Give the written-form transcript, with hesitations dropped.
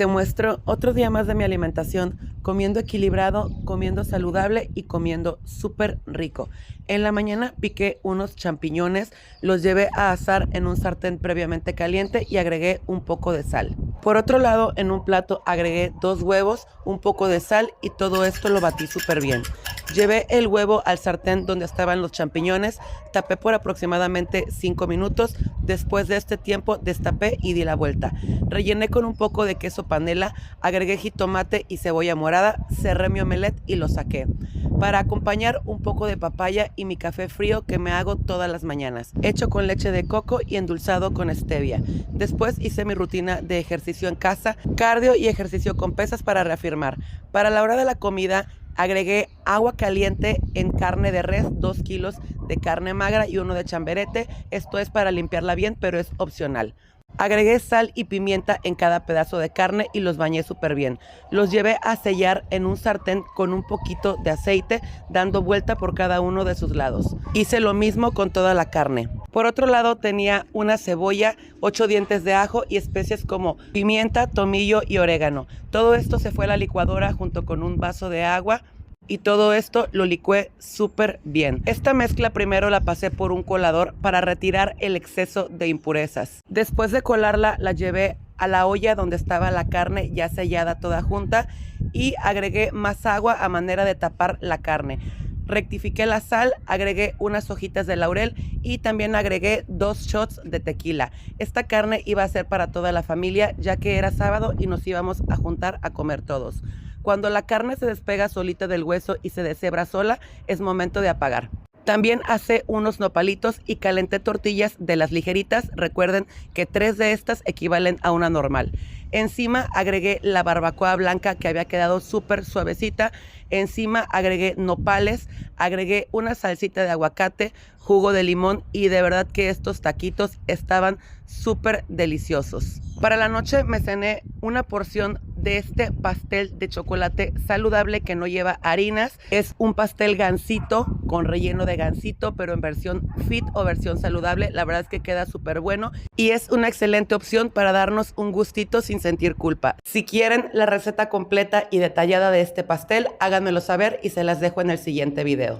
te muestro otro día más de mi alimentación, comiendo equilibrado, comiendo saludable y comiendo súper rico. En la mañana piqué unos champiñones, los llevé a asar en un sartén previamente caliente y agregué un poco de sal. Por otro lado, en un plato agregué 2 huevos, un poco de sal y todo esto lo batí súper bien. Llevé el huevo al sartén donde estaban los champiñones, tapé por aproximadamente 5 minutos. Después de este tiempo destapé y di la vuelta. Rellené con un poco de queso panela, agregué jitomate y cebolla morada, cerré mi omelette y lo saqué. Para acompañar, un poco de papaya y mi café frío que me hago todas las mañanas, hecho con leche de coco y endulzado con stevia. Después hice mi rutina de ejercicio en casa, cardio y ejercicio con pesas para reafirmar. Para la hora de la comida, agregué agua caliente en carne de res, 2 kilos de carne magra y 1 de chamberete. Esto es para limpiarla bien, pero es opcional. Agregué sal y pimienta en cada pedazo de carne y los bañé súper bien. Los llevé a sellar en un sartén con un poquito de aceite, dando vuelta por cada uno de sus lados. Hice lo mismo con toda la carne. Por otro lado tenía una cebolla, 8 dientes de ajo y especias como pimienta, tomillo y orégano. Todo esto se fue a la licuadora junto con un vaso de agua. Y todo esto lo licué súper bien. Esta mezcla primero la pasé por un colador para retirar el exceso de impurezas. Después de colarla, la llevé a la olla donde estaba la carne ya sellada toda junta y agregué más agua a manera de tapar la carne. Rectifiqué la sal, agregué unas hojitas de laurel y también agregué 2 shots de tequila. Esta carne iba a ser para toda la familia ya que era sábado y nos íbamos a juntar a comer todos. Cuando la carne se despega solita del hueso y se deshebra sola, es momento de apagar. También asé unos nopalitos y calenté tortillas de las ligeritas. Recuerden que 3 de estas equivalen a una normal. Encima agregué la barbacoa blanca que había quedado súper suavecita. Encima agregué nopales, agregué una salsita de aguacate, jugo de limón y de verdad que estos taquitos estaban súper deliciosos. Para la noche me cené una porción de este pastel de chocolate saludable que no lleva harinas. Es un pastel gansito con relleno de gansito, pero en versión fit o versión saludable. La verdad es que queda súper bueno y es una excelente opción para darnos un gustito sin sentir culpa. Si quieren la receta completa y detallada de este pastel, háganmelo saber y se las dejo en el siguiente video.